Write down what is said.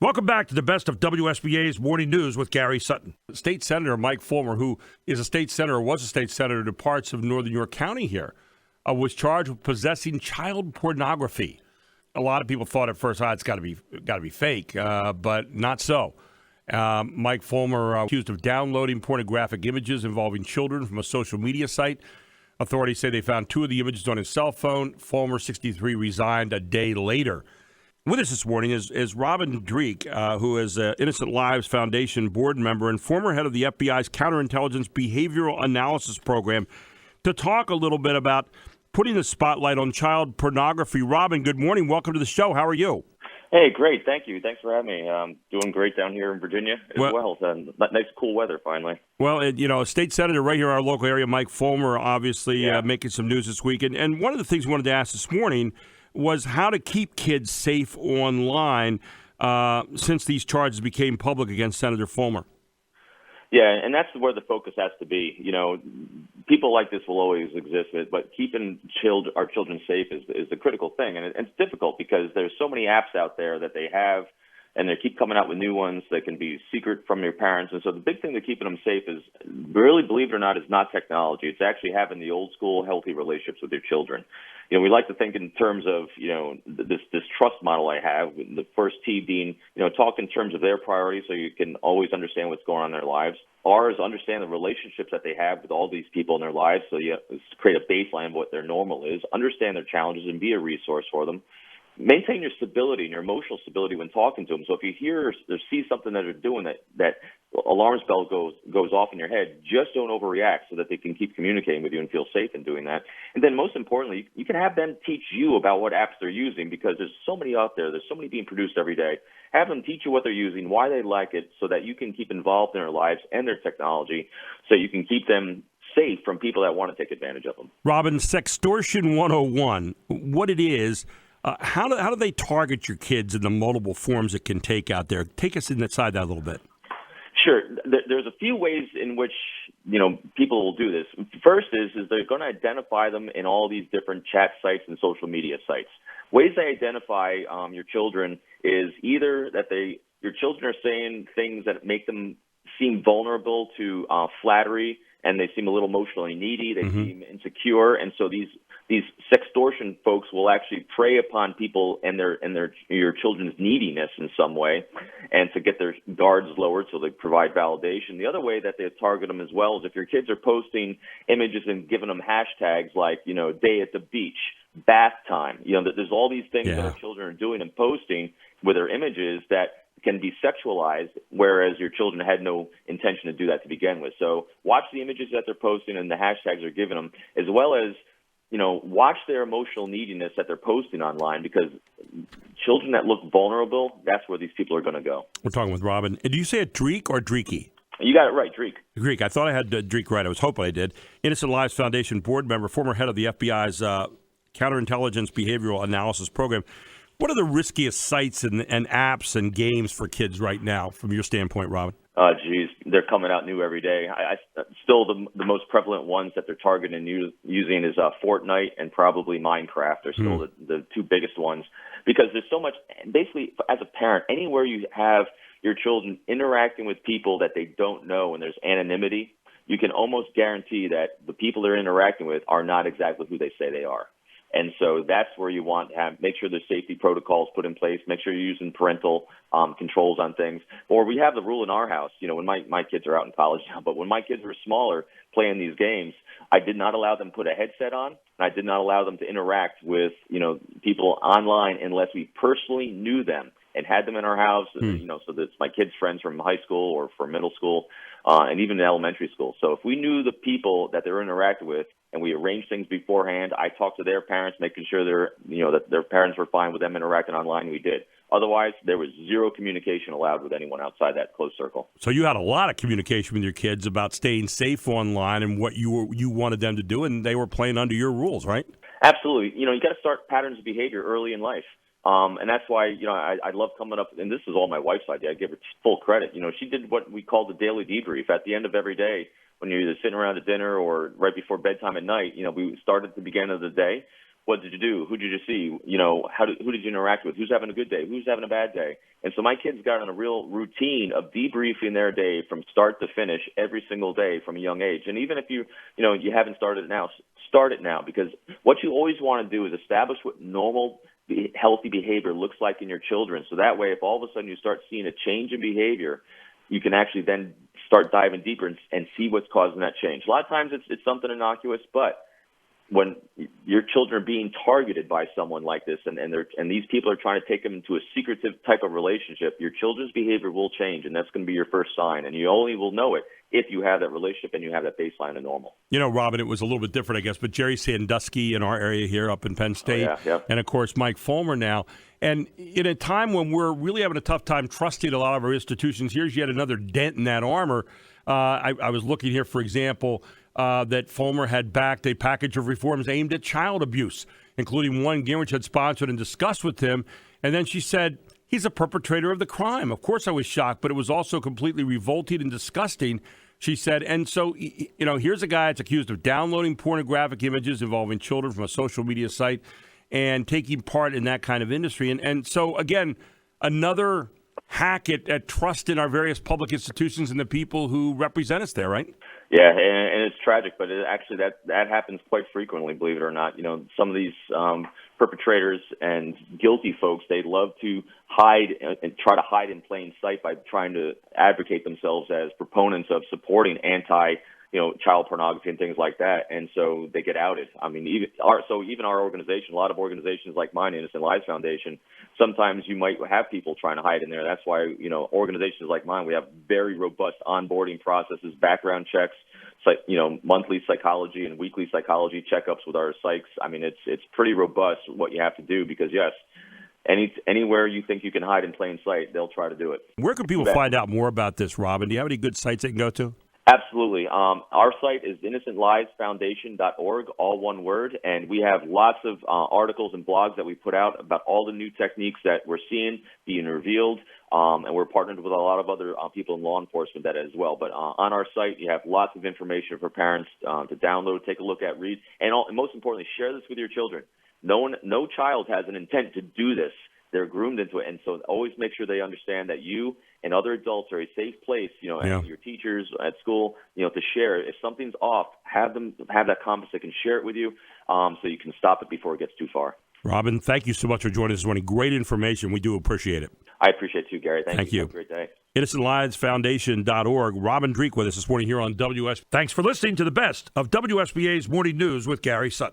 Welcome back to the best of WSBA's Morning News with Gary Sutton. State Senator Mike Fulmer, who is a state senator, was a state senator to parts of northern York County here, was charged with possessing child pornography. A lot of people thought at first, it's got to be fake, but not so. Mike Fulmer accused of downloading pornographic images involving children from a social media site. Authorities say they found 2 of the images on his cell phone. Fulmer, 63, resigned a day later. With us this morning is Robin Dreeke, who is an Innocent Lives Foundation board member and former head of the FBI's Counterintelligence Behavioral Analysis Program, to talk a little bit about putting the spotlight on child pornography. Robin, good morning. Welcome to the show. How are you? Hey, great. Thank you. Thanks for having me. Doing great down here in Virginia as well. Nice, cool weather, finally. Well, a state senator right here in our local area, Mike Fulmer, obviously making some news this week. And one of the things we wanted to ask this morning was how to keep kids safe online since these charges became public against Senator Fulmer. Yeah, and that's where the focus has to be. People like this will always exist, but keeping our children safe is the critical thing. And it's difficult because there's so many apps out there that they have, and they keep coming out with new ones that can be secret from your parents. And so the big thing to keeping them safe is, really, believe it or not, is not technology. It's actually having the old school, healthy relationships with your children. We like to think in terms of, this trust model I have, the first T being, talk in terms of their priorities so you can always understand what's going on in their lives. R is understand the relationships that they have with all these people in their lives, so you create a baseline of what their normal is, understand their challenges, and be a resource for them. Maintain your stability and your emotional stability when talking to them. So if you hear or see something that they're doing that alarm bell goes off in your head, just don't overreact so that they can keep communicating with you and feel safe in doing that. And then most importantly, you can have them teach you about what apps they're using, because there's so many out there. There's so many being produced every day. Have them teach you what they're using, why they like it, so that you can keep involved in their lives and their technology, so you can keep them safe from people that want to take advantage of them. Robin, Sextortion 101, what it is, how do they target your kids in the multiple forms it can take out there? Take us inside that a little bit. Sure. There's a few ways in which, people will do this. First is they're going to identify them in all these different chat sites and social media sites. Ways they identify your children is either that your children are saying things that make them seem vulnerable to flattery, and they seem a little emotionally needy. They seem insecure, and so these sextortion folks will actually prey upon people and your children's neediness in some way, and to get their guards lowered so they provide validation. The other way that they target them as well is if your kids are posting images and giving them hashtags like, day at the beach, bath time. There's all these things that our children are doing and posting with their images that can be sexualized, whereas your children had no intention to do that to begin with. So watch the images that they're posting and the hashtags they're giving them, as well as watch their emotional neediness that they're posting online, because children that look vulnerable, that's where these people are going to go. We're talking with Robin. Did you say it Dreeke or Dreeke? You got it right, Dreeke. Dreeke. I thought I had Dreeke right. I was hoping I did. Innocent Lives Foundation board member, former head of the FBI's Counterintelligence Behavioral Analysis Program. What are the riskiest sites and apps and games for kids right now, from your standpoint, Robin? They're coming out new every day. Still, the most prevalent ones that they're targeting and using is Fortnite and probably Minecraft are still the two biggest ones, because there's so much. Basically, as a parent, anywhere you have your children interacting with people that they don't know and there's anonymity, you can almost guarantee that the people they're interacting with are not exactly who they say they are. And so that's where you want to make sure there's safety protocols put in place, make sure you're using parental controls on things. Or we have the rule in our house, when my kids are out in college now, but when my kids were smaller playing these games, I did not allow them to put a headset on, and I did not allow them to interact with, people online unless we personally knew them and had them in our house, so that's my kids' friends from high school or from middle school, and even in elementary school. So if we knew the people that they were interacting with, and we arranged things beforehand, I talked to their parents, making sure that their parents were fine with them interacting online, and we did. Otherwise, there was zero communication allowed with anyone outside that close circle. So you had a lot of communication with your kids about staying safe online and what you wanted them to do, and they were playing under your rules, right? Absolutely. You got to start patterns of behavior early in life. And that's why, I love coming up, and this is all my wife's idea. I give her full credit. She did what we call the daily debrief at the end of every day. When you're either sitting around at dinner or right before bedtime at night, we start at the beginning of the day. What did you do? Who did you see? Who did you interact with? Who's having a good day? Who's having a bad day? And so my kids got on a real routine of debriefing their day from start to finish every single day from a young age. And even if you haven't started it now, start it now, because what you always want to do is establish what normal, healthy behavior looks like in your children. So that way, if all of a sudden you start seeing a change in behavior, you can actually then start diving deeper and see what's causing that change. A lot of times it's something innocuous, but when your children are being targeted by someone like this, and these people are trying to take them into a secretive type of relationship, your children's behavior will change, and that's going to be your first sign. And you only will know it if you have that relationship and you have that baseline of normal. Robin, it was a little bit different, I guess, but Jerry Sandusky in our area here up in Penn State, and, of course, Mike Fulmer now. And in a time when we're really having a tough time trusting a lot of our institutions, here's yet another dent in that armor. I was looking here, for example, that Fulmer had backed a package of reforms aimed at child abuse, including one Gingrich had sponsored and discussed with him. And then she said, he's a perpetrator of the crime. Of course I was shocked, but it was also completely revolting and disgusting, she said. And so, here's a guy that's accused of downloading pornographic images involving children from a social media site and taking part in that kind of industry. And so, again, another hack at trust in our various public institutions and the people who represent us there, right? Yeah, and it's tragic, but that happens quite frequently, believe it or not. Some of these perpetrators and guilty folks, they love to hide and try to hide in plain sight by trying to advocate themselves as proponents of supporting child pornography and things like that, and so they get outed. I mean, even our organization, a lot of organizations like mine, Innocent Lives Foundation, sometimes you might have people trying to hide in there. That's why, organizations like mine, we have very robust onboarding processes, background checks, monthly psychology and weekly psychology checkups with our psychs. I mean, it's pretty robust what you have to do, because yes, anywhere you think you can hide in plain sight, they'll try to do it. Where can people find out more about this, Robin? Do you have any good sites they can go to? Absolutely. Our site is innocentlivesfoundation.org, all one word, and we have lots of articles and blogs that we put out about all the new techniques that we're seeing being revealed, and we're partnered with a lot of other people in law enforcement that as well. But on our site, you have lots of information for parents to download, take a look at, read, and most importantly, share this with your children. No child has an intent to do this. They're groomed into it, and so always make sure they understand that you and other adults are a safe place, and your teachers at school, to share. If something's off, have them have that compass that can share it with you, so you can stop it before it gets too far. Robin, thank you so much for joining us this morning. Great information. We do appreciate it. I appreciate it too, Gary. Thank you. Have a great day. InnocentLivesFoundation.org. Robin Dreeke with us this morning here on WSBA. Thanks for listening to the best of WSBA's Morning News with Gary Sutton.